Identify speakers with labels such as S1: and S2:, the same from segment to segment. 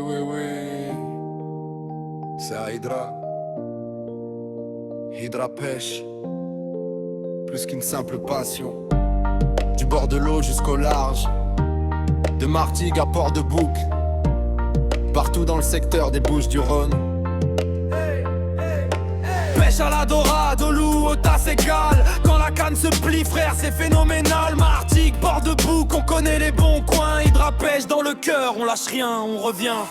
S1: oui, c'est à Hydra. Hydra pêche, plus qu'une simple passion. Du bord de l'eau jusqu'au large, de Martigues à Port-de-Bouc, partout dans le secteur des Bouches-du-Rhône. Pêche à la dorade, au loup, au tasse égale. Quand la canne se plie, frère, c'est phénoménal. Martigues, Port-de-Bouc, on connaît les bons coins. Hydra pêche dans le cœur, on lâche rien, on revient.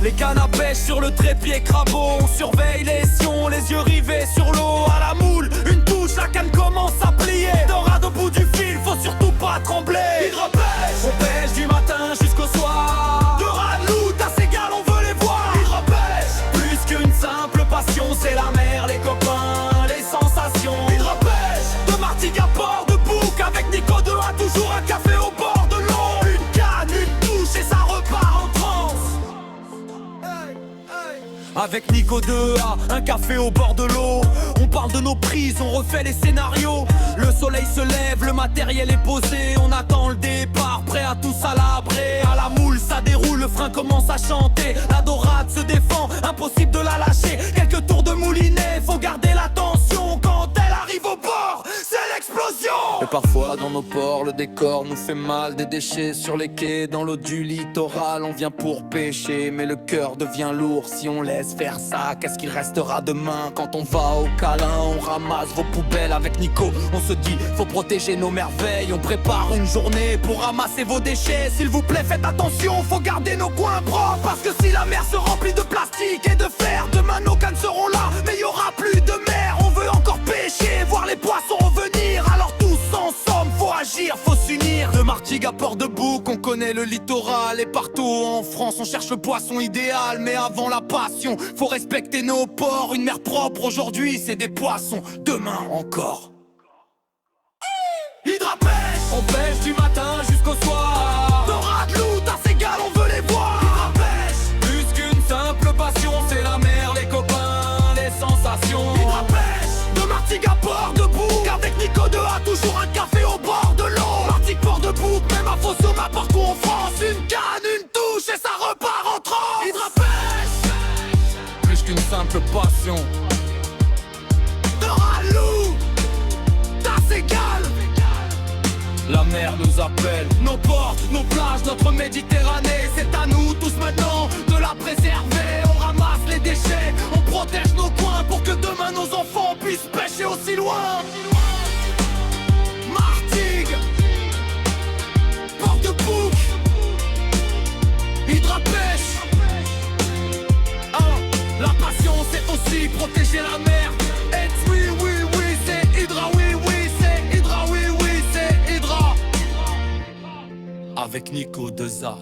S1: Les cannes à pêche sur le trépied crabeau. On surveille les sions, les yeux rivés sur l'eau. À la moule, une touche, la canne commence à plier. Dorade au bout du fil, faut surtout pas trembler. Hydra pêche, on pêche du matin jusqu'au soir. Dorade, loup, tasse égale, on veut les voir. Hydra pêche, plus qu'une simple passion, c'est la mer, les copains, les sensations. Hydra pêche, de Martigues à Port-de-Bouc, avec Nico 2A, toujours un café au bord de l'eau. Une canne, une touche et ça repart en transe. Avec Nico 2A, un café au bord de l'eau. On parle de nos prises, on refait les scénarios. Le soleil se lève, le matériel est posé. On attend le départ, prêt à tout salabrer. À la moule, ça déroule, le frein commence à chanter. La dorade se défend, impossible de la lâcher. Quelques tours de moulinet, faut garder la tension. Quand elle arrive au bord, c'est l'explosion. Et parfois dans nos ports, le décor nous fait mal. Des déchets sur les quais, dans l'eau du littoral. On vient pour pêcher, mais le cœur devient lourd si on laisse faire ça. Qu'est-ce qu'il restera demain quand on va au câlin? On ramasse vos poubelles avec Nico. On se dit, faut protéger nos merveilles. On prépare une journée pour ramasser vos déchets. S'il vous plaît, faites attention, faut garder nos coins propres. Parce que si la mer se remplit de plastique et de fer, demain nos cannes seront là, mais il y aura plus de mer. On veut encore pêcher, voir les poissons revenir. Alors tous ensemble, faut agir, faut s'unir. De Martigues à Port-de-Bouc, on connaît le littoral. Et partout en France, on cherche le poisson idéal. Mais avant la passion, faut respecter nos ports. Une mer propre aujourd'hui, c'est des poissons. Demain encore. Hydra pêche, on pêche du matin jusqu'au soir. Dorade, loup, tasse égale, on veut les voir. Hydra pêche, plus qu'une simple passion, c'est la mer, les copains, les sensations. Hydra pêche, de Martigues à Port-de-Bouc, avec Nico 2A, toujours un café au bord de l'eau. Martigues, Port-de-Bouc, même à Fossoma, partout en France. Une canne, une touche et ça repart en transe. Hydra pêche, plus qu'une simple passion. Dorade, loup, tasse égale. La mer nous appelle, nos ports, nos plages, notre Méditerranée. C'est à nous tous maintenant de la préserver. On ramasse les déchets, on protège nos coins pour que demain nos enfants puissent pêcher aussi loin. Martigues, Port-de-Bouc, Hydra pêche. La passion c'est aussi protéger la mer. Et oui, oui, oui, c'est Hydra, oui, oui, c'est Hydra, oui, oui, c'est Hydra. Avec Nico 2A.